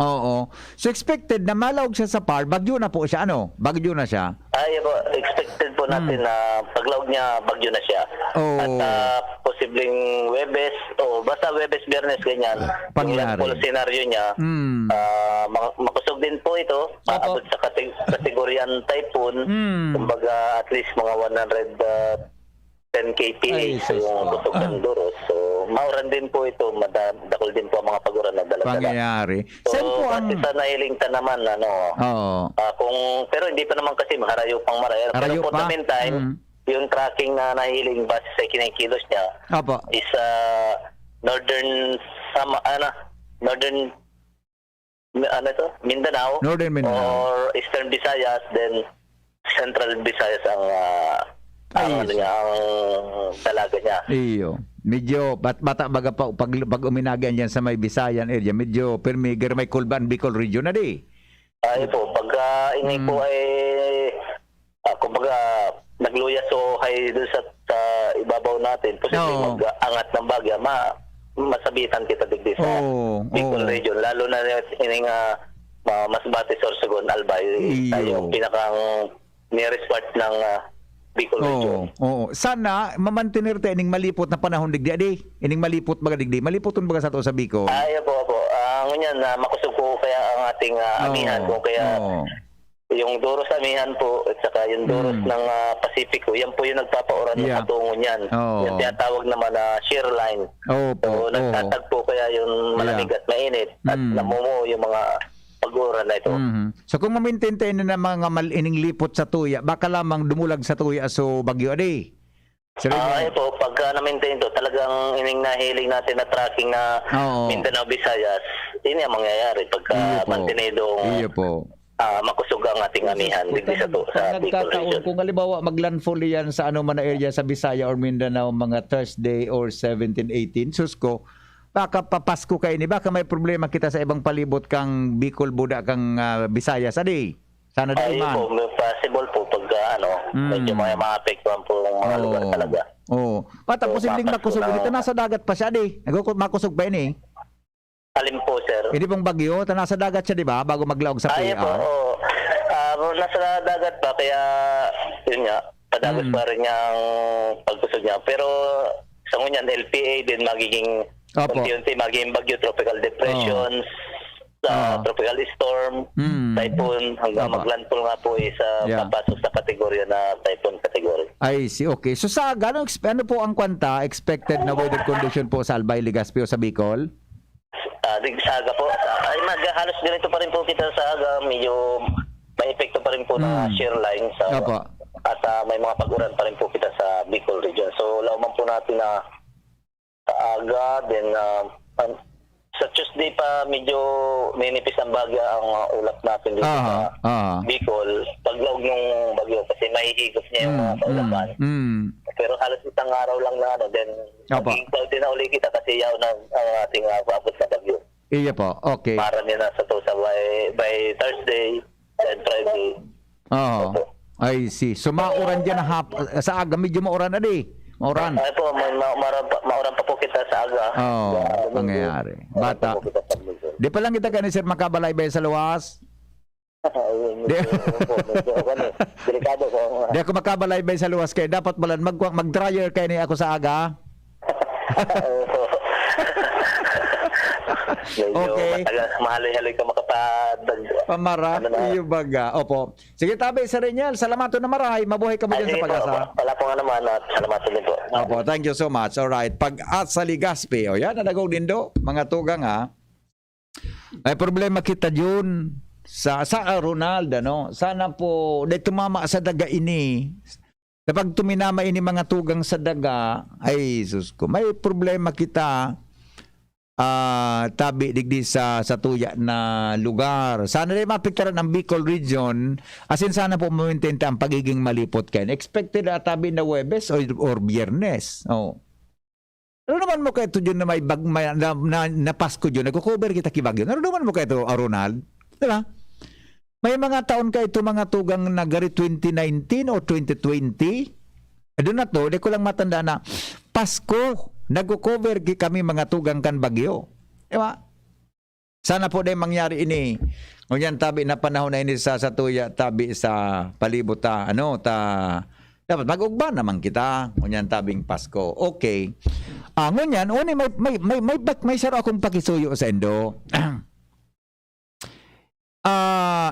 Oo. So expected na malawag siya sa PAR, bagyo na po siya, ano? Bagyo na siya. Ay, po, expected po natin na paglawag niya, bagyo na siya. Oh. At posibleng Webes, o basta Webes, Biyernes, ganyan. Pangyari. Yung scenario niya, makusog din po ito, maabot sa kategoryan typhoon, kumbaga at least mga 110 kph Ay, yung kusog ng Duros. So, mauran din po ito, madakol din po ang mga paguran na dala-dala. Pangyayari. So, Saan po ang... kasi sa nahiling naman, Oo. pero hindi pa naman kasi maharayo pang maraya. Harayo Pero for pa? the meantime, yung tracking na nahiling base sa kinikilos niya Opo. is northern Mindanao, Northern Mindanao. or Eastern Visayas, then Central Visayas ang Ay, ang dalaga niya. Iyo. Medyo bata baga pa pag uminagan diyan sa may Visayan area, medyo permiger may Kulban Bicol region na di. Ay po, pagka ini po ay kumbaga nagluya so hay doon sa ibabaw natin, posibleng Oo. mag-angat ng bagya, masabitan kita digdi sa Bicol region, lalo na ining Masbate, Sorsogon, Albay, Iyo. yung pinakang nearest part ng Bicol region. Oo. Sana mamantenir ta ining malipot na panahon digdi adi. Ining malipot baga digdi. Malipoton baga sa to sa Bicol. Ay po. Ngunyan na makusog po kaya ang ating amihan kung kaya yung Duros amihan po at saka yung Duros ng Pacifico, yan po yung nagpapauran ng patungo niyan. Yung tinatawag naman na shear line. So nagtatagpo kaya yung malamig at mainit at namumuo yung mga pag-uran na ito. So kung ma-maintain tayo na mga ining lipot sa tuya, baka lamang dumulag sa tuya so bagyo adi. Ay po, pagka na-maintain to, talagang ining nahiling natin na tracking na Mindanao, Visayas, ini ang mangyayari pagka mantinidong makusog ang ating amihan digdi sa Bicol region. Kung halimbawa maglandfall yan sa ano man na area sa Bisaya or Mindanao mga Thursday or 17, 18, susko, baka papasko kayo ni, baka may problema kita sa ibang palibot kang Bicol, Buda, kang Visayas, adi. Sana di man. Po, possible po pagka medyo may maapektuhan po ang mga lugar talaga. Pata posibleng makusog dito, nasa dagat pa siya, di. Makusog pa ini. Alin po, sir? Hindi pong bagyo, nasa dagat siya, di ba? Bago maglaog sa PR. Nasa dagat pa, kaya yun nga, padagos pa rin niya ang pagkusog niya. Pero sa ngunyan, LPA din magiging unti-unti magiging bagyo, tropical depressions, tropical storm, typhoon, hanggang maglandfall nga po sa papasok sa kategorya na typhoon category. I see, okay. So sa ano po ang kwanta, expected na weather condition po sa Albay, Legazpi o sa Bicol? Sa Aga po, ay halos ganito pa rin po kita sa Aga, medyo may epekto pa rin po na shear line at may mga pag-uran pa rin po kita sa Bicol region. So lauman po natin na sa Aga, then sa Tuesday pa medyo ninipis ang bagya ang ulap natin dito sa Bicol. Paglawag ng bagyo kasi mahihigop niya yung mga kaulapan. Pero halos isang araw lang na then maging cloudy na uli kita kasi yaw na ang ating paabot na bagyo. Iya po, okay. Para niya na sa to sa by Thursday and Friday. I see. So mauran dyan sa Aga, medyo mauran na di. Mauran. Ay po, mauran pa po kita sa Aga. Pangyayari. Bata. Di pa lang kita ni Sir makabalaybay sa luwas. Delikado po. Di ako makabalaybay sa luwas kaya dapat balan mag-dryer kayo ni ako sa Aga. Okay. Mahaloy-haloy ka Pamara, iyo baga. Opo. Sige tabi, Sir Renyel. Salamato na maray. Mabuhay ka mo dyan sa Pag-asa. Wala po nga naman at salamato din po. Opo, thank you so much. Alright. Pag-asa Legazpi. O yan, nadagaw din do. Mga tugang May problema kita dyan sa Ronald, ano? Sana po, dahil tumama sa daga ini. Kapag tuminama ini mga tugang sa daga, ay, sus ko, may problema kita tabi digdi sa tuya na lugar. Sana rin mapiktaran ang Bicol region. Asin sana po maintain ang pagiging malipot kayo. Expected na tabi na Webes or Biyernes. Ano naman mo kayo ito dyan na may na Pasko dyan? Nagko-cover kita kibagyo. Ano naman mo kayo ito, Ronald? Diba? May mga taon kayo ito mga tugang nagari 2019 o 2020. Doon na to, di ko lang matanda na Pasko, nagko-cover kami mga tugang kan bagyo. Diba? Sana po din mangyari ini. Ngunyan tabi na panahon na ini sa tuya tabi sa palibot ta dapat mag-ugba naman kita. Ngunyan tabing Pasko. Okay. Ngunyan uni may saro akong pakisuyo sa Indo.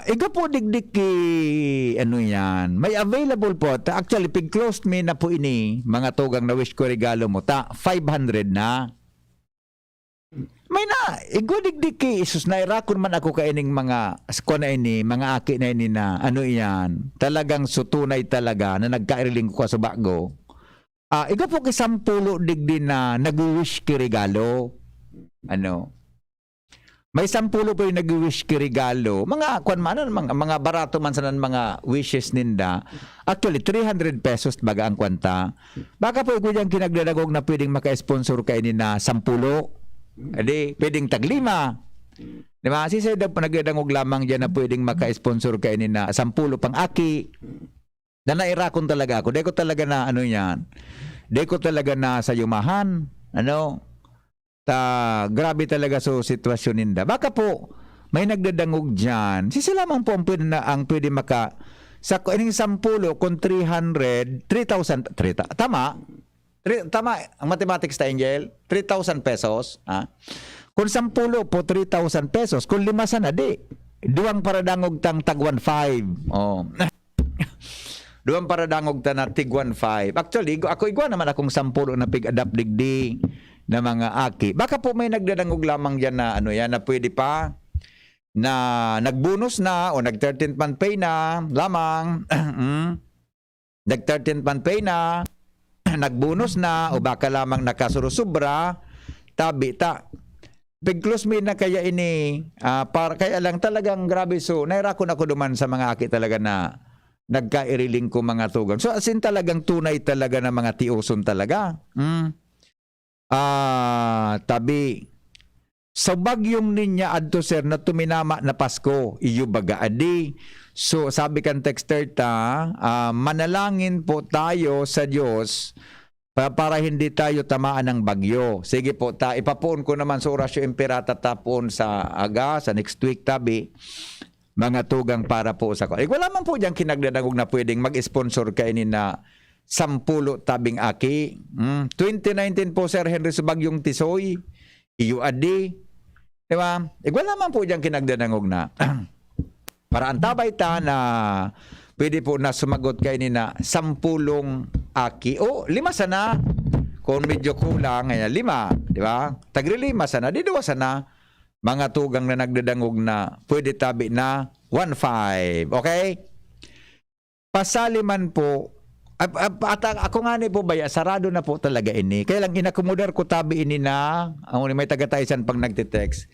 Iga po digdik ano yan. May available po. Actually, pig closed me na po ini mga tugang na wish ko regalo mo. 500 na. May na, igudigdig isus na irakon man ako kaining mga sko na ini, mga aki na ini na ano iyan, talagang sutunay talaga na nagkairiling ko sa bago. Iga po kay 10 digdi na nag-wish ki regalo. Ano? May 10 po yung nag-wish ki regalo. Mga kwan man, mga barato man sanan mga wishes ninda. Actually, 300 pesos baga ang kwanta. Baka po ikaw diyang kinagdadagog na pwedeng maka-sponsor kayo ni na 10. Adi, pwedeng taglima. Di ba? Sisay pa nagdadangog lamang dyan na pwedeng maka-sponsor kayo ni na 10 pang aki. Na nairakon talaga ako. Di ko talaga na ano yan. Di ko talaga na sa yumahan. Ano? Grabe talaga so sitwasyon ninda. Baka po may nagdadangog dyan. Sisi lamang po ang pwede maka sa ining 10 kung 300, 3,000, tama? Tama ang mathematics ta Angel, 3,000 pesos. Kung 10 po 3,000 pesos, kung 5 sana di. Duwang para dangog tang tag 1,500. Oh. Duwang para dangog ta na tig 1,500. Actually, ako igwa naman akong 10 na pig-adapt digdi na mga aki. Baka po may nagdadangog lamang diyan na ano yan na pwede pa na nagbonus na o nag 13th month pay na lamang. Nag 13th month pay na, nagbonus na o baka lamang nakasurusubra, tabi ta. Big close me na kaya ini para kaya lang talagang grabe so nairakon ako duman sa mga aki talaga na nagkairiling ko mga tugang. So asin talagang tunay talaga na mga tiuson talaga. Tabi sa bagyong ninya adto sir na tuminama na Pasko iyo baga adi. So sabi kan texter ta manalangin po tayo sa Diyos para hindi tayo tamaan ng bagyo. Sige po ta ipapuon ko naman sa orasyo imperata tapon sa aga sa next week tabi mga tugang para po sa ko. Wala man po diyan kinagdadangog na pwedeng mag-sponsor kainin na 10 tabing aki. 2019 po Sir Henry sa bagyong Tisoy. Iyo adi. Di ba? Wala man po diyan kinagdadangog na. Para antabay ta na pwede po na sumagot kainin na 10 aki. O 5 sana. Kung medyo kulang, 5. Di ba? Tagri 5 sana. Di 2 sana. Mga tugang na nagdadangog na pwede tabi na 1,500. Okay? Pasaliman po, at ako nga ni po baya, sarado na po talaga ini. Kaya lang inakomodar ko tabi ini na, ang may taga-taisan pag nagtitext.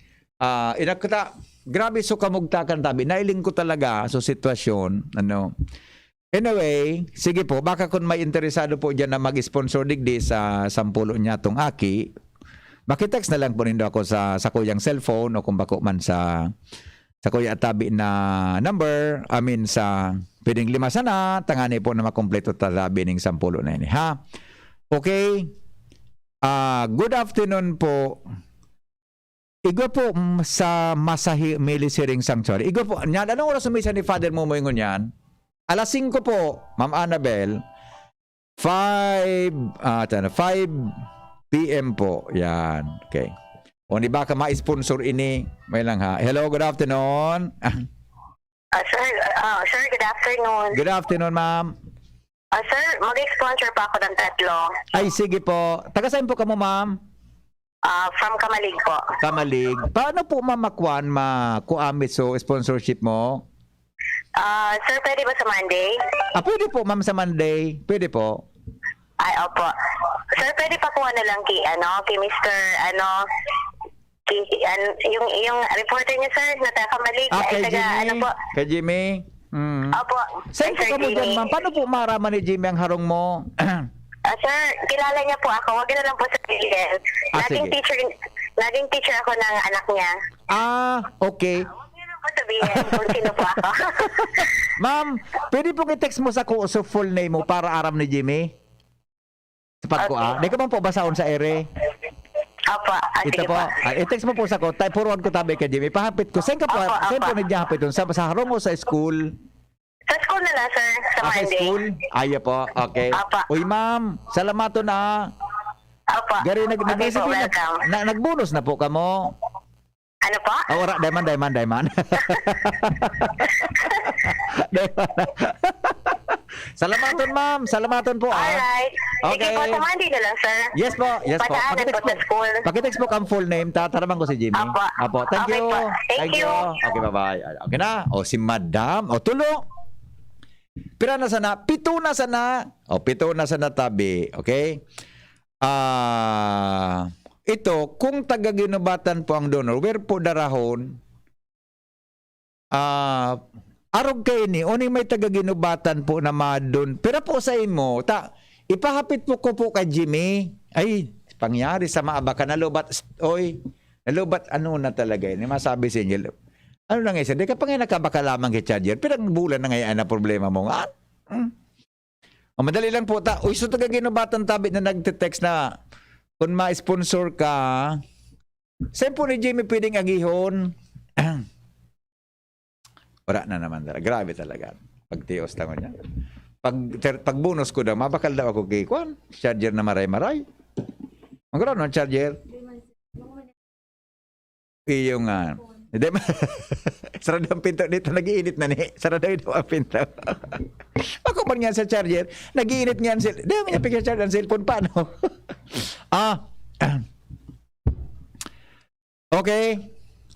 Grabe so kamugtakan tabi. Nailing ko talaga so sitwasyon. Ano. Anyway, sige po, baka kung may interesado po dyan na mag-sponsor digdi sa 10 niya tong aki, bakitext na lang po nindo ako sa kuyang cellphone o kung bako man sa kuya tabi na number. I mean sa pwedeng 5 sana, tangani po na makompleto talabi ng 10 na ini. Ha? Okay? Good afternoon po. Igo po sa Masahi Milisiring Sanctuary. Igo po, anong oras umisa ni Father mo ingon yan? Alas 5 po, Ma'am Annabel. 5 PM po. Yan. Okay. O di ba ka ma-sponsor ini? May lang ha. Hello, good afternoon. Sir, good afternoon. Good afternoon, ma'am. Sir, mag-sponsor pa ako ng 3. Ay, sige po. Taga saan po ka mo, ma'am? From Kamalig po. Kamalig. Paano po, ma'am, makuamit so sponsorship mo? Sir, pwede ba sa Monday? Pwede po, ma'am, sa Monday. Pwede po. Ay, opo. Sir, pwede pa kuha na lang kay Mr. Yung reporter niya, sir, na taga Kamalig. Kay taga, Jimmy. po. Kay Jimmy. Opo. Saan po ka mo dyan, ma'am? Paano po maraman ni Jimmy ang harong mo? Sir, kilala niya po ako. Wag na lang po sa PL. Naging teacher ako ng anak niya. Okay. Wag niyo lang po sabihin kung sino po ako. Ma'am, pwede po i-text mo sa so full name mo para aram ni Jimmy? Sapat ko Di ka man po basahon sa ere? Opo. Ito Sige po. I-text mo po sa ko. Forward ko tabi kay Jimmy. Pahapit ko. Saan ka po? Opo, Saan opo. po naghihapit doon? Sa harong o sa school? Sa school na lang, sir. Sa Sa Monday. school? Ayo po. Okay. Opo. Uy, ma'am. Salamato na. Opo. Gari, Okay po, welcome. nagbonus na po kamo. Ano po? Oh, ora, diamond. Diamond. Salamaton, ma'am. Salamaton po, ah. Alright. Sige Okay. po, sa Monday na lang, sir. Yes po, yes po. Padaanan po sa school. Pakitext po ang full name. Tatarabang ko si Jimmy. Apo. Thank Okay you. po. Thank you. Okay, bye-bye. Okay na. O, si Madam. O, tulo. Pira na sana. 7 na sana. O, 7 na sana tabi. Okay? Ito, kung taga-ginubatan po ang donor, where po darahon, arog kayo ni, uning may taga-ginubatan po na madon. Pero po sa imo, ipahapit po ko po kay Jimmy. Ay, pangyari sa maaba ka, nalubat, nalubat, ano na talaga yun, masabi sa inyo, ano na ngayon, di ka pa ngayon nakabaka lamang kay Charger, pero ang bulan na ngayon na problema mo, madali lang po ta. Uy, so taga-ginubatan tabi na nagte-text na, kung ma-sponsor ka, saan po ni Jimmy pwedeng agihon? Wala na naman talaga. Grabe talaga. Pagtios lang ko niya. Pag bonus ko daw, mabakal daw ako kay Kwan. Charger na maray-maray. Magkaroon ng charger. Iyo nga. Hindi ma... Sarado ang pinto dito. Nag-iinit na ni. Sarado ito ang pinto. Ako man nga sa charger. Nag-iinit nga ang cellphone. Hindi mo niya pag-charge ang cellphone. Paano? Okay.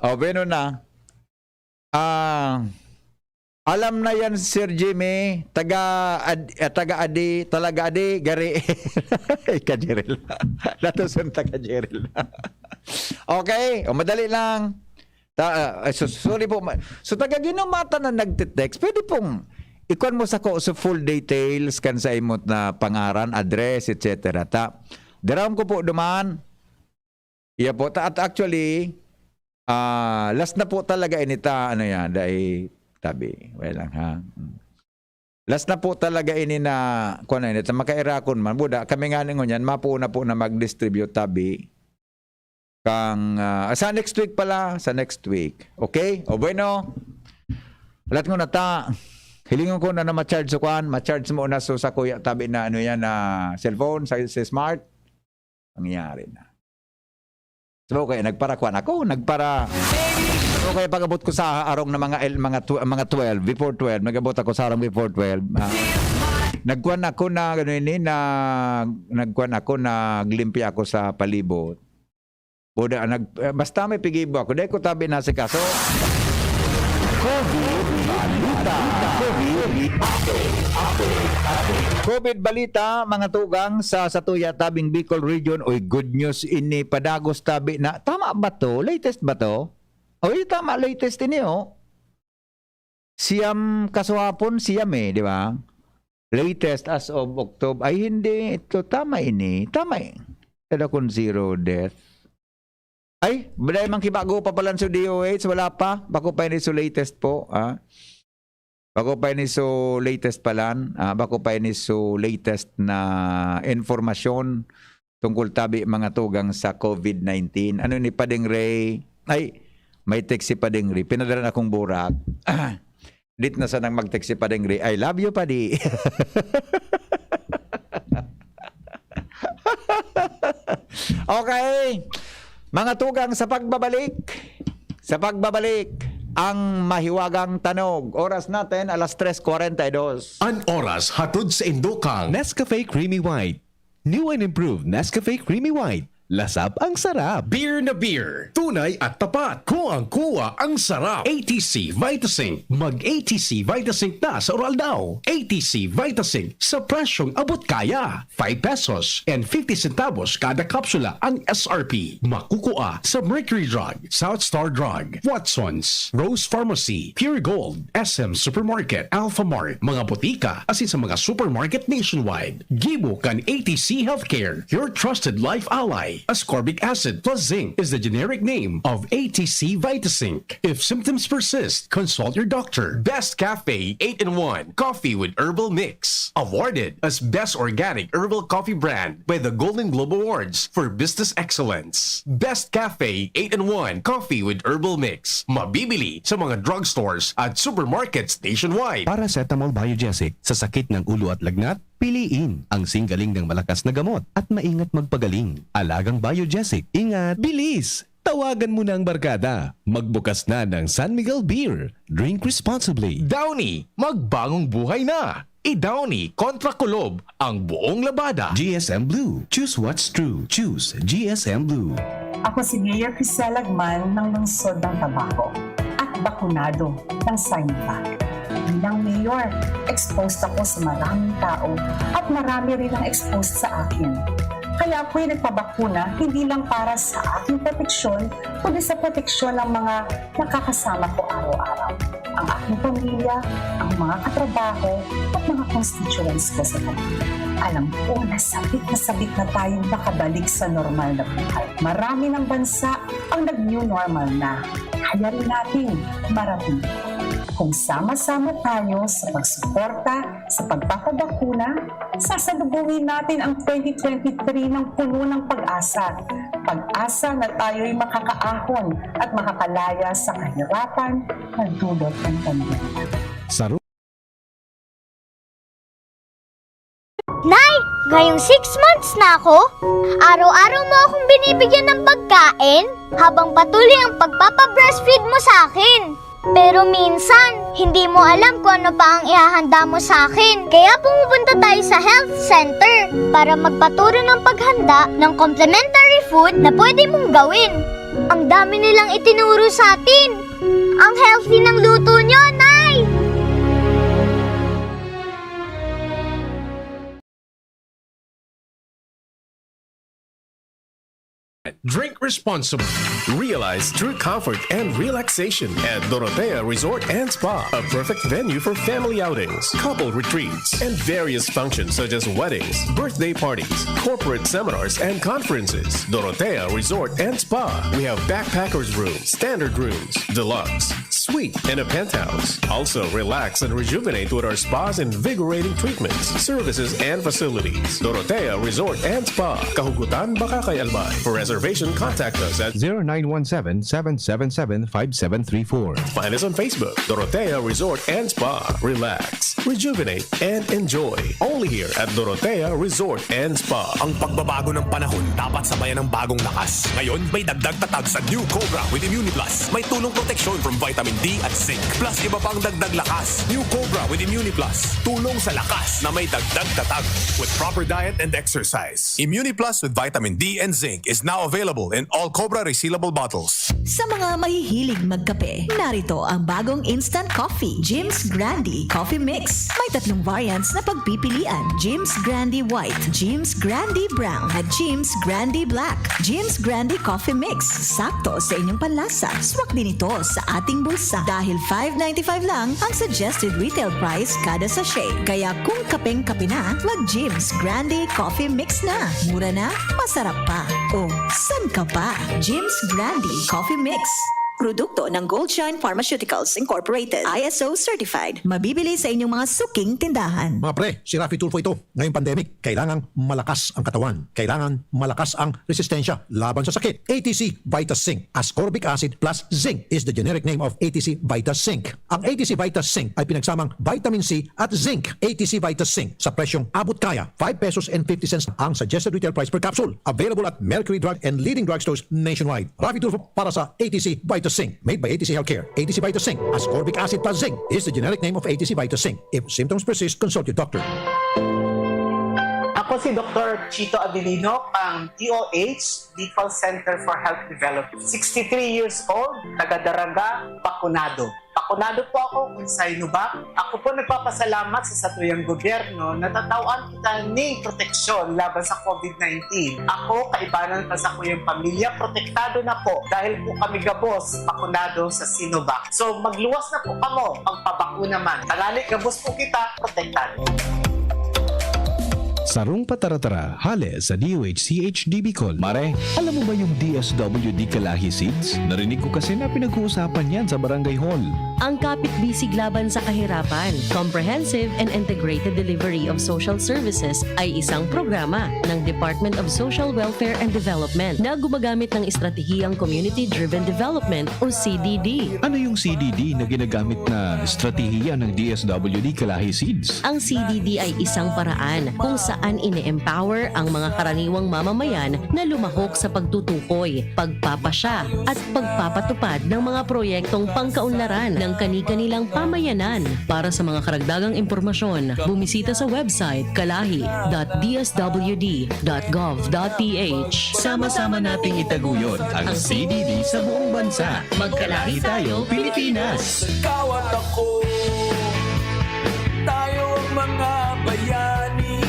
O, bueno na. Alam na yan, Sir Jimmy. Talaga adi, gari. Kajeril. Latusun kajeril. Okay. O, madali lang. Sorry po. So, taga-ginumata na nagtitext, pwede pong ikuan mo sa ko sa full details kan sa imot na pangaran, address, etc. Daram ko po duman. Iya po. At actually, last na po talaga inita, ano yan, dahil tabi. Well lang ha. Last na po talaga ini na, kung ano inita, makairakon man. Buda, kami nga ningon yan, mapuuna po na mag-distribute tabi. Sa next week pala, sa next week. Okay? O bueno, alat ko na ta, hilingon ko na ma-charge so kwan, ma-charge mo na so sa kuya tabi na ano yan na cellphone, sa smart, nangyari na. So okay, nagparakwan ako, okay, pag-abot ko sa arong na mga 12, before 12, nag-abot ako sa arong before 12. Nagkuan ako na gano'n ini, nagkuan ako, naglimpya ako sa palibot. Buda, basta may pigibo ako. Dahil ko tabi na si kaso. COVID balita, mga tugang sa Satuya, Tabing Bicol Region. Oy, good news ini padagos tabi na. Tama ba to? Latest ba to? Oy, tama, latest ini oh. Siyam kasuhapon, siyam di ba? Latest as of October. Ay, hindi. Ito, tama ini. Tama Kada kung 0 death. Ay, balay mang kibago pa pala sa DOH, wala pa. Bako pa ini so latest po. Bako pa ini so latest palan. Bako pa ini so latest na informasyon tungkol tabi mga tugang sa COVID-19. Ano ni Padeng Ray? Ay, may text si Padeng Ray. Pinadalan akong burak. Dit na sanang mag-text si Padeng Ray. I love you, Padi. Okay. Mga tugang sa pagbabalik, ang mahiwagang tanog. Oras natin, 3:42. An oras hatod sa Indokang. Nescafe Creamy White. New and improved Nescafe Creamy White. Lasap ang sarap. Beer na beer. Tunay at tapat. Kuwang-kuwa ang sarap. ATC Vitasync. Mag-ATC Vitasync na sa oral daw. ATC Vitasync sa presyong abot kaya. 5 pesos and 50 centavos kada kapsula ang SRP. Makukuha sa Mercury Drug, South Star Drug, Watson's, Rose Pharmacy, Pure Gold, SM Supermarket, Alpha Mart, mga botika, asin sa mga supermarket nationwide. Gibo kan ATC Healthcare, your trusted life ally. Ascorbic acid plus zinc is the generic name of ATC Vitasync. If symptoms persist, consult your doctor. Best Cafe 8-in-1 Coffee with Herbal Mix. Awarded as Best Organic Herbal Coffee Brand by the Golden Globe Awards for Business Excellence. Best Cafe 8-in-1 Coffee with Herbal Mix. Mabibili sa mga drugstores at supermarkets nationwide. Paracetamol Biogesic sa sakit ng ulo at lagnat, piliin ang singgaling ng malakas na gamot at maingat magpagaling. Alagang Biogesic. Ingat, bilis! Tawagan mo na ang barkada. Magbukas na ng San Miguel Beer. Drink responsibly. Downy, magbagong buhay na. I-Downy kontra kulob ang buong labada. GSM Blue. Choose what's true. Choose GSM Blue. Ako si Mayor Crisel Agman ng Lungsod ng Tabaco at bakunado ng Sinovac. Bilang mayor, exposed ako sa maraming tao at marami rin ang exposed sa akin. Kaya ako'y nagpabakuna hindi lang para sa aking proteksyon, kundi sa proteksyon ng mga nakakasama ko araw-araw. Ang aking pamilya, ang mga katrabaho at mga constituents ko sa kanila. Alam ko na sabik na tayong makabalik sa normal na buhay. Marami ng bansa ang nag-new normal na. Kaya rin natin marating. Kung sama-sama tayo sa pagsuporta, sa pagpapabakuna, sasalubungin natin ang 2023 ng puno ng pag-asa. Pag-asa na tayo'y makakaahon at makakalaya sa kahirapan na dulot ng pandemya. Nay, ngayong 6 months na ako, araw-araw mo akong binibigyan ng pagkain habang patuloy ang pagpapabreastfeed mo sa akin. Pero minsan, hindi mo alam kung ano pa ang ihahanda mo sa akin. Kaya pumupunta tayo sa health center para magpaturo ng paghanda ng complementary food na pwede mong gawin. Ang dami nilang itinuro sa atin. Ang healthy ng luto nyo, Nay! Drink responsibly. Realize true comfort and relaxation at Dorotea Resort and Spa, a perfect venue for family outings, couple retreats, and various functions such as weddings, birthday parties, corporate seminars, and conferences. Dorotea Resort and Spa. We have backpackers rooms, standard rooms, deluxe, suite, and a penthouse. Also, relax and rejuvenate with our spas and invigorating treatments, services, and facilities. Dorotea Resort and Spa, Kahugutan, Bakakay, Albay. For reservation, contact us at 0917-777-5734. Find us on Facebook, Dorotea Resort and Spa. Relax, rejuvenate, and enjoy. Only here at Dorotea Resort and Spa. Ang pagbabago ng panahon dapat sabayan ng bagong lakas. Ngayon, may dagdag tatag sa New Cobra with ImmuniPlus. May tulong proteksyon from vitamin D at zinc. Plus, iba pang dagdag lakas. New Cobra with ImmuniPlus. Tulong sa lakas na may dagdag tatag with proper diet and exercise. ImmuniPlus with vitamin D and zinc is now available in all Cobra resealable bottles. Sa mga mahihilig magkape, narito ang bagong instant coffee, Jim's Grandi Coffee Mix. May 3 variants na pagpipilian: Jim's Grandi White, Jim's Grandi Brown, at Jim's Grandi Black. Jim's Grandi Coffee Mix, sakto sa inyong panlasa. Swak din ito sa ating bulsa dahil $5.95 lang ang suggested retail price kada sachet. Kaya kung kapeng-kape na, mag-Jim's Grandi Coffee Mix na. Mura na, masarap pa. O, san ka pa? Jim's Grandi Coffee Mix. Produkto ng Goldshine Pharmaceuticals Incorporated. ISO certified. Mabibili sa inyong mga suking tindahan. Mga pre, si Rafi Tulfo ito. Ngayong pandemic, kailangang malakas ang katawan. Kailangan malakas ang resistensya laban sa sakit. ATC Vitasync. Ascorbic acid plus zinc is the generic name of ATC Vitasync. Ang ATC Vitasync ay pinagsamang vitamin C at zinc. ATC Vitasync sa presyong abot kaya. 5 pesos and 50 cents ang suggested retail price per capsule. Available at Mercury Drug and leading drugstores nationwide. Rafi Tulfo para sa ATC Vitasync. Made by ATC Healthcare. ATC Vitasync. Ascorbic acid plus zinc is the generic name of ATC Vitasync. If symptoms persist, consult your doctor. Ako si Dr. Chito Adelino, ang DOH, Default Center for Health Development. 63 years old, taga-Daraga, bakunado. Bakunado po ako kung Sinovac. Ako po nagpapasalamat sa satuyang gobyerno na tatawaan kita ng proteksyon laban sa COVID-19. Ako, kaibanan pa sa kuyang pamilya, protektado na po dahil po kami gabos, bakunado sa Sinovac. So magluwas na po kamo, pagpabakuna man. Tangali, gabos po kita, protektado. Sarong pataratara, hale sa DOH-CHD Bicol. Mare, alam mo ba yung DSWD Kalahi Seeds? Narinig ko kasi na pinag-uusapan yan sa Barangay Hall. Ang Kapit Bisig Laban sa Kahirapan, Comprehensive and Integrated Delivery of Social Services ay isang programa ng Department of Social Welfare and Development na gumagamit ng estratehiyang Community-Driven Development o CDD. Ano yung CDD na ginagamit na estratehiya ng DSWD Kalahi Seeds? Ang CDD ay isang paraan kung saan ine-empower ang mga karaniwang mamamayan na lumahok sa pagtutukoy, pagpapasya at pagpapatupad ng mga proyektong pangkaunlaran ng kani-kanilang pamayanan. Para sa mga karagdagang impormasyon, bumisita sa website kalahi.dswd.gov.ph. Sama-sama nating itaguyod ang CDD sa buong bansa. Magkalahi tayo, Pilipinas! Ikaw at ako, tayo ang mga bayani.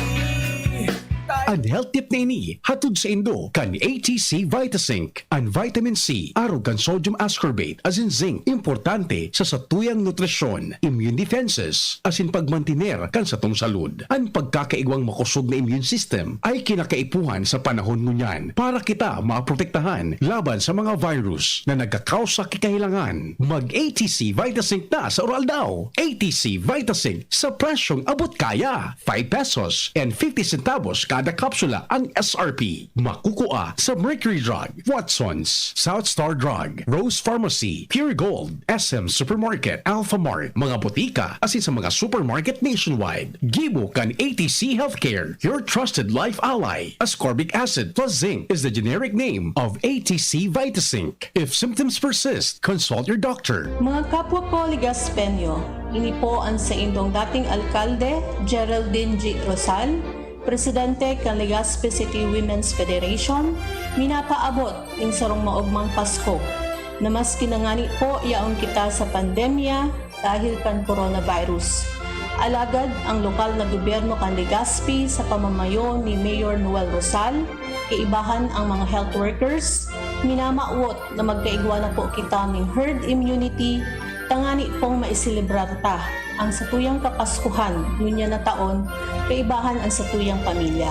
Ang health tip na ini, hatod sa Indo, kan ATC Vitasync. Ang vitamin C, araw kan sodium ascorbate, as in zinc, importante sa satuyang nutrisyon, immune defenses, as in pagmantiner kan sa tong salud. Ang pagkakaigwang makusog na immune system ay kinakaipuhan sa panahon ngunyan para kita maprotektahan laban sa mga virus na nagkakausa kikahilangan. Mag-ATC Vitasync na sa oral daw. ATC Vitasync sa presyong abot kaya. 5 pesos and 50 centavos kada kapsula ang SRP. Makukuha sa Mercury Drug, Watsons, South Star Drug, Rose Pharmacy, Pure Gold, SM Supermarket, Alpha Mart, mga botika, asin sa mga supermarket nationwide. Gibo kan ATC Healthcare, your trusted life ally. Ascorbic acid plus zinc is the generic name of ATC Vitasync. If symptoms persist, consult your doctor. Mga kapwa ko Ligaspenyo, ini po ang sa indong dating alkalde, Geraldine G. Rosal, Presidente kan Legazpi City Women's Federation, minapaabot ng sarong maugmang Pasko na mas kinangani po yaon kita sa pandemya dahil kan coronavirus. Alagad ang lokal na gobyerno kan Legazpi sa pamamayo ni Mayor Noel Rosal, kaibahan ang mga health workers, minamaawot na magkaigwa na po kita ng herd immunity, tangani pong maisilibrar ta ang satuyang kapaskuhan ngunya na taon, kaibahan ang satuyang pamilya.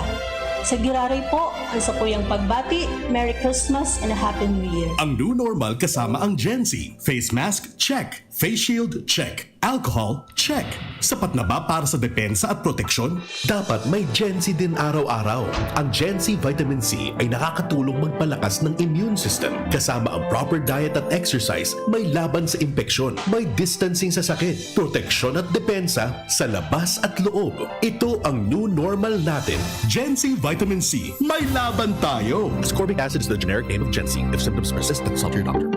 Sa giraray po ang satuyang pagbati, Merry Christmas and a Happy New Year. Ang new normal kasama ang Gen Z. Face mask, check. Face shield, check. Alcohol, check. Sapat na ba para sa depensa at proteksyon? Dapat may Gen Z din araw-araw. Ang Gen Z Vitamin C ay nakakatulong magpalakas ng immune system. Kasama ang proper diet at exercise, may laban sa impeksyon, may distancing sa sakit, proteksyon at depensa sa labas at loob. Ito ang new normal natin. Gen Z Vitamin C, may laban tayo. Ascorbic acid is the generic name of Gen Z. If symptoms persist, consult your doctor.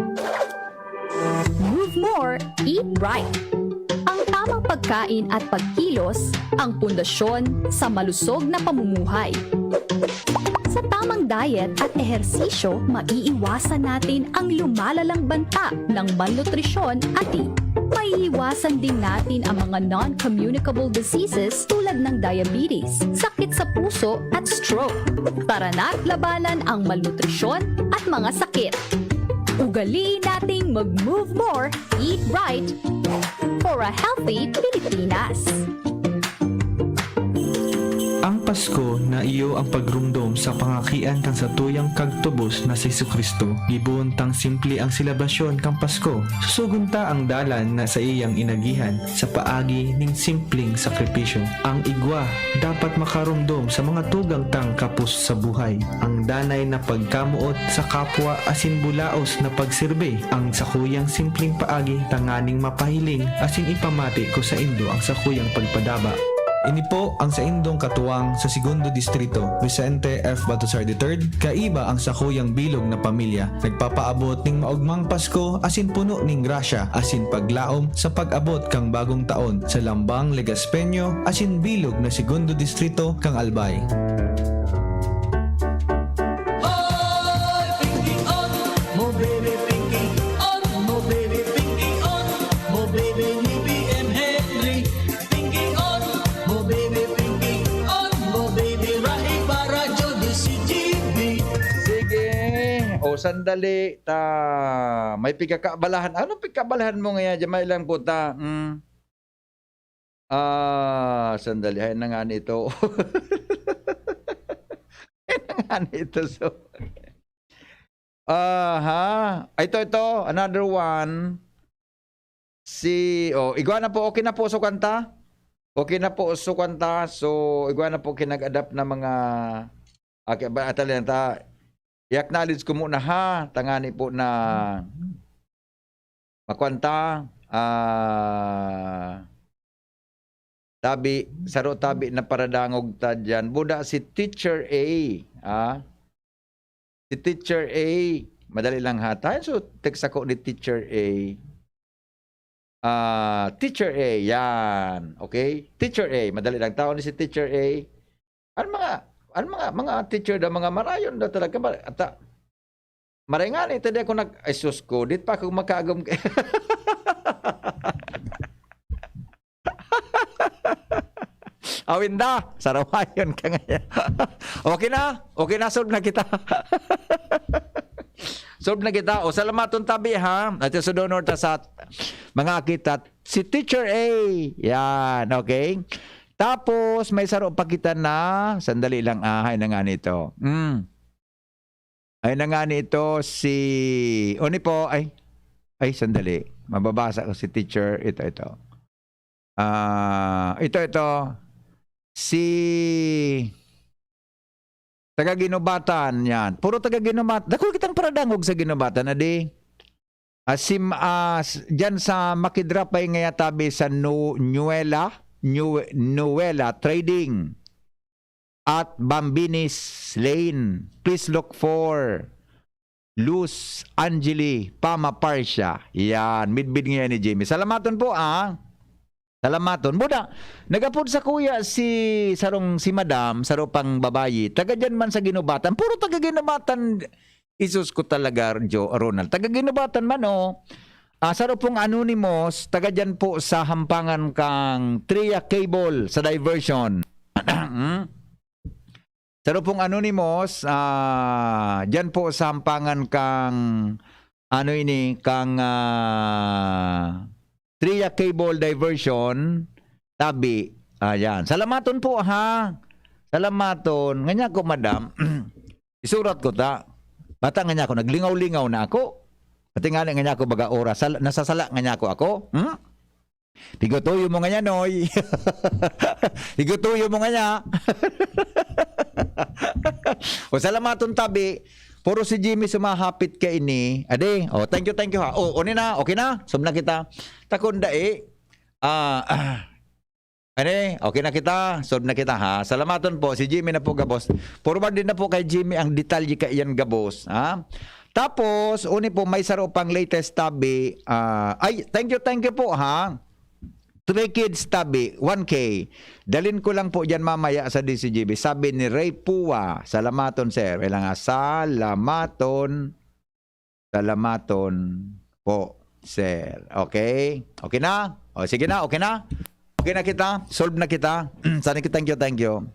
Move more, eat right. Ang tamang pagkain at pagkilos ang pundasyon sa malusog na pamumuhay. Sa tamang diet at ehersisyo, maiiwasan natin ang lumalalang banta ng malnutrisyon at maiiwasan din natin ang mga non-communicable diseases tulad ng diabetes, sakit sa puso at stroke. Tara na't labanan ang malnutrisyon at mga sakit. Ugaliin nating mag-move more, eat right, for a healthy Pilipinas. Ang Pasko na iyo ang pagrumdom sa pangakian kang sa tuyang kagtubos na si Jesucristo. Gibuntang simple ang selebasyon kang Pasko. Susugunta ang dalan na sa iyang inagihan sa paagi ning simpleng sakripisyo. Ang igwa dapat makarumdom sa mga tugang tang kapus sa buhay. Ang danay na pagkamuot sa kapwa asin bulaos na pagsirbe. Ang sakuyang simpleng paagi tanganing mapahiling asin ipamati ko sa Indo ang sakuyang pagpadaba. Ini po ang sa indong katuwang sa Segundo Distrito, Vicente F. Batusar III, kaiba ang sakuyang bilog na pamilya. Nagpapaabot ning maugmang Pasko asin puno ning grasya asin paglaom sa pag-abot kang bagong taon sa Lambang Legazpeño asin bilog na Segundo Distrito kang Albay. Sandali ta may pigkakabalahan. Ano pigkabalahan mo ngayon? Jamay lang po ta. Sandali. Hay na nga nito. Hay na nga nito. So, ito. Another one. Iguana po. Okay na po sa kanta? Okay na po sa kanta. So, iguana po kinag-adapt na mga... Okay, i-acknowledge ko muna ha. Tangani po na makwanta. Saro tabi na paradangog ta dyan. Buda si Teacher A. Si Teacher A. Madali lang ha. So, text ako ni Teacher A. Teacher A. Yan. Okay? Teacher A. Madali lang. Tao ni si Teacher A. Mga teacher da, mga marayon da talaga. Maray nga ni, tadi ako ay sus ko. Dit pa ako makagam. Awinda, sarawayon ka nga. Okay na, solve na kita. Solve na kita. O salamaton tabi ha. At sa donor ta sa mga kita. Si Teacher A. Yan, okay? Tapos may saro pa kita na. Sandali lang. Hay na nga nito. Ay na nga nito si... Oni po. Ay, sandali. Mababasa ko si Teacher. Ito. Ito. Si taga-Ginobatan yan. Puro taga-Ginobatan. Dako kitang paradangog sa Ginobatan na di. Diyan sa Makidrapay ngaya tabi sa Nuela Trading at Bambinis Lane. Please look for Luz Angeli Pama Parsha. Yan, midbid ngayon ni Jimmy. Salamaton po Salamaton. Buda, nagapod sa kuya si Madam, saro pang babayi. Taga dyan man sa Ginobatan. Puro taga Ginobatan. Isus ko talaga, Ronald. Taga Ginobatan man saro pong Anonymous, taga dyan po sa hampangan kang Tria Cable sa diversion. Saro pong Anonymous, dyan po sa hampangan kang Tria Cable diversion, tabi. Ayan. Salamaton po ha. Salamaton. Nganya ko, madam. Isurat ko ta. Bata nganya ko, naglingaw-lingaw na ako. Pati nga nga ako baga oras. Nasasala nga ako. Pigutuyo mo nga niya, Noy. Pigutuyo mo nga niya. O salamaton tabi. Puro si Jimmy sumahapit ka ini. Ade, thank you ha. Okay na. Sumna kita. Takunda okay na kita. Sub na kita ha. Salamaton po. Si Jimmy na po gabos. Forward din na po kay Jimmy ang detalye ka iyan gabos. Ha? Tapos, po may saro pang latest tabi. Thank you po ha. 3 kids tabi, 1K. Dalin ko lang po dyan mamaya sa DCGB. Sabi ni Ray Pua, salamaton sir. Kailangan salamaton po sir. Okay? Okay na? Sige na, okay na? Okay na kita? Solve na kita? Sana thank you.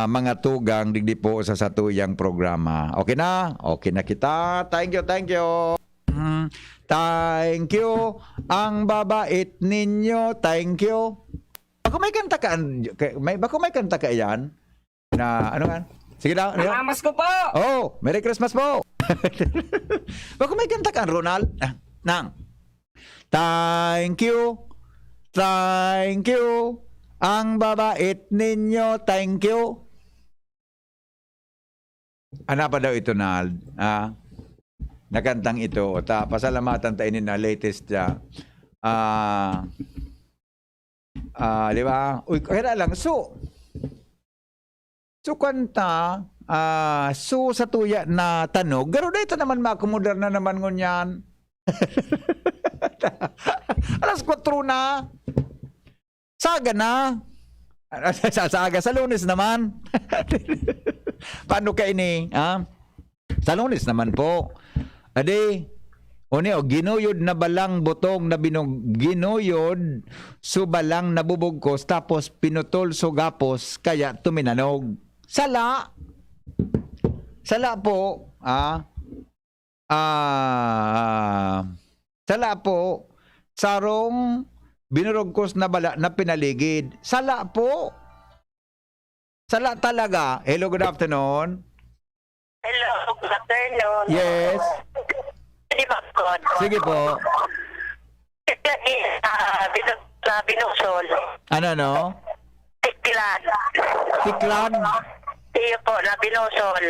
Mga tugang digdi po sa satuyang programa. Okay na? Okay na kita. Thank you. Thank you. Ang babait ninyo. Thank you. Bako may kanta ka yan? Na ano kan? Sige daw. Mamas ko po. Merry Christmas po. Bako may kanta ka, Ronald? Nang. Thank you. Ang babait ninyo, thank you. Ano pa daw ito, Nald? Nakantang ito. Pasalamatan tayo na latest siya. Di ba? Kaya lang. So kanta, sa tuya na tanog, garo na ito naman makumudar na naman ngunyan. Alas 4 na. Saga na. Sa Lunes naman. Paano ka ini? Sa Lunes naman po. Ade, ginuyod na balang butong na ginuyod so balang nabubugkos tapos pinutol so gapos kaya tuminanog. Sala po. Sala po. Sarong binurugkos na bala na pinaligid. Sala po. Sala talaga. Hello, good afternoon. Hello, good afternoon. Yes. Di ba, God? Sige po. Binusol. Ano, no? Tiklan. Tiklan. Iyo po, na binusol.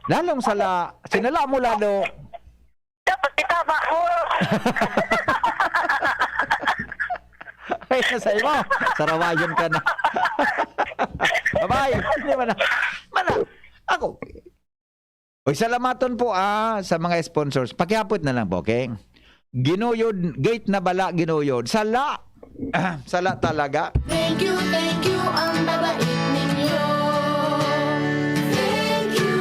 Lalong sala. Sinala mo lalo. Dapat itama mo. Ay, nasa mo. Sarawayon ka na. Babay. Hindi man na. Ako. Uy, salamaton po sa mga sponsors. Pakihapot na lang po, okay? Ginuyod, gate na bala, ginuyod. Sala. Sala talaga. Thank you, ang babait ninyo. Thank you.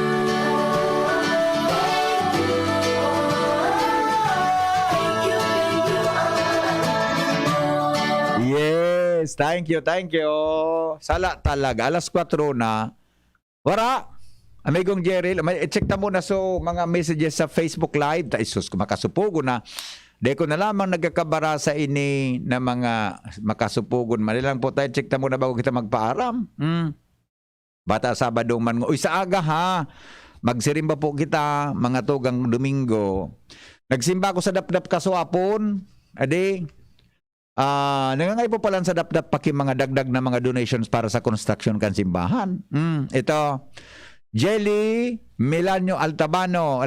Yes, thank you. Sala talaga. Alas 4 na. Wara. Amigong Jerry, check na muna so mga messages sa Facebook Live. Isus, makasupugo na. Di ko na lamang nagkakabara sa ini na mga makasupugon. Manilang po tayo, check na muna bago kita magpaaram. Bata Sabadong man. Uy, sa aga ha. Magsirimba po kita mga tugang Domingo. Nagsimba ko sa dapdap kaswapon. Adi. Nangangay po pala sa dapdap paki mga dagdag na mga donations para sa construction kan simbahan. Ito. Jelly Milanio Altabano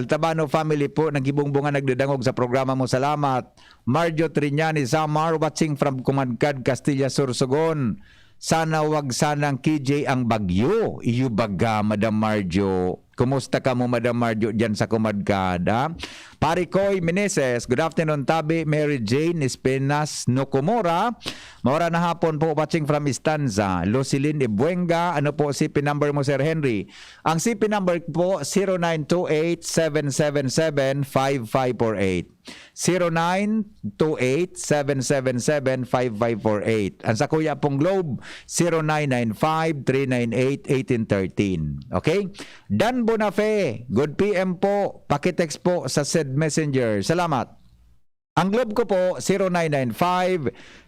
family po nagibungbungan nagdadangog sa programa mo. Salamat. Marjo Triñani Samar watching from Kumadkad, Castilla Sursogon. Sana wag sanang KJ ang bagyo. Iyo baga, Madam Marjo. Kumusta ka mo, Madam Marjo, dyan sa Kumadkad, ha? Parikoy Meneses, good afternoon, Tabi, Mary Jane, Espinas, Nokomora. Maura na hapon po, watching from Istanza. Lucilin Ibuenga, ano po CP number mo, Sir Henry? Ang CP number po, 0928-777-5548. 0928-777-5548. Ang sa Kuya pong Globe, 0995-398-1813. Okay? Dan Bonafe, good PM po. Pakitext po sa said messenger. Salamat. Ang Globe ko po,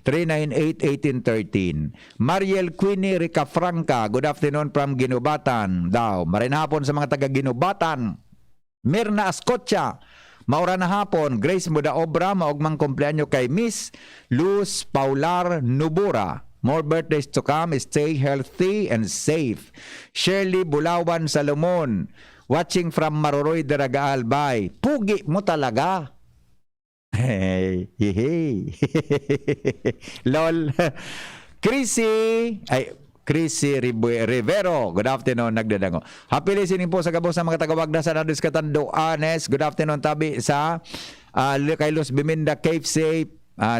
0995-398-1813. Mariel Queenie Ricafranca, good afternoon from Ginubatan. Daw, marin hapon sa mga taga Ginubatan. Mirna Ascotcha, maura na hapon. Grace Muda Obra, maugmang kumpleanyo kay Miss Luz Paular Nubura. More birthdays to come. Stay healthy and safe. Shirley Bulawan Salomon, watching from Maroroy, Daraga Albay. Pugi mo talaga. Hey. Lol. Chrissy Rivero, good afternoon, nagdadango. Happy listening po sa gabos ng mga tagawag na sa Nadis Katanduanes. Good afternoon, Tabi, sa kay Luz Biminda, Cave Safe.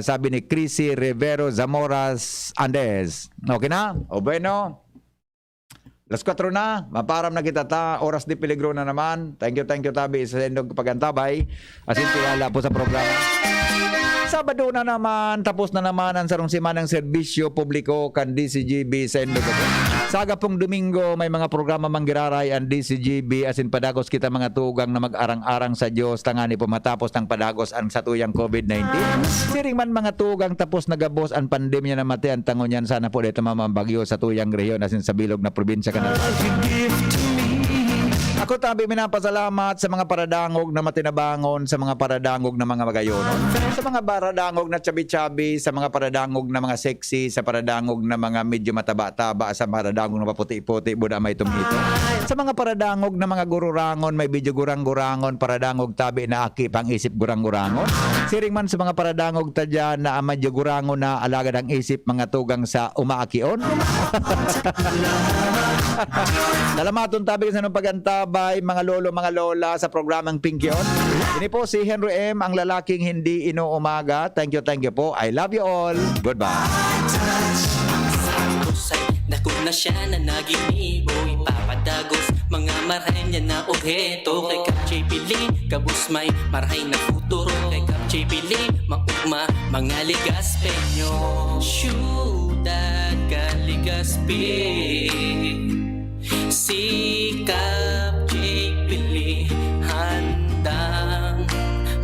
Sabi ni Chrissy Rivero Zamoras Andes. Okay na? O bueno. Las 4 na. Maparam na kita ta. Oras di peligro na naman. Thank you, Tabi, sa sendong pagantabay. Asin tiyala po sa programa. Sabado na naman, tapos na naman ang sarong simanang serbisyo publiko kan DCGB sa Endogo. Saga pong Domingo, may mga programa manggiraray ang DCGB asin padagos kita mga tugang na mag-arang-arang sa Diyos tangani po matapos ng padagos ang satuyang COVID-19. Siring man mga tugang tapos nagabos ang pandemya na mati ang tangon yan sana po dito mamambagyo sa tuyang rehiyon asin sa bilog na probinsya kanal. Ako Tabi minapasalamat sa mga paradangog na matinabangon, sa mga paradangog na mga magayonon, sa mga paradangog na chabi-chabi, sa mga paradangog na mga sexy, sa paradangog na mga medyo mataba-taba, sa paradangog na maputi-puti, buda may tumito, sa mga paradangog na mga gururangon, may medyo gurang-gurangon, paradangog Tabi na aki pang isip gurang-gurangon. Siring man sa mga paradangog tadya na medyo gurangon na alagad ang isip mga tugang sa umaakion. Salamaton Tabi sa nung pagantabay mga lolo, mga lola sa programang Pinkyon. Ini po si Henry M, ang lalaking hindi inuumaga. Thank you po. I love you all. Goodbye. Dako na siya na naginibo, ipapadagos mga marahay niya na obheto. Kay Kapchay Pili, kabusmay, marahay na futuro. Kay Kapchay Pili, maugma, mga ligaspenyo. Syudad Kaligaspi, si Kapchay Pili, handang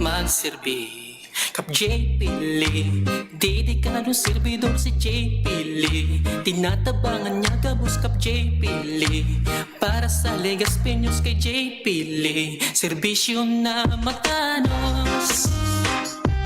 magsilbi. Kap JP Lee, dedikado servidor si JP Lee. Tinatabangan niya gabos Kap JP Lee. Para sa Legas Peños kay JP Lee, serbisyo na matanos.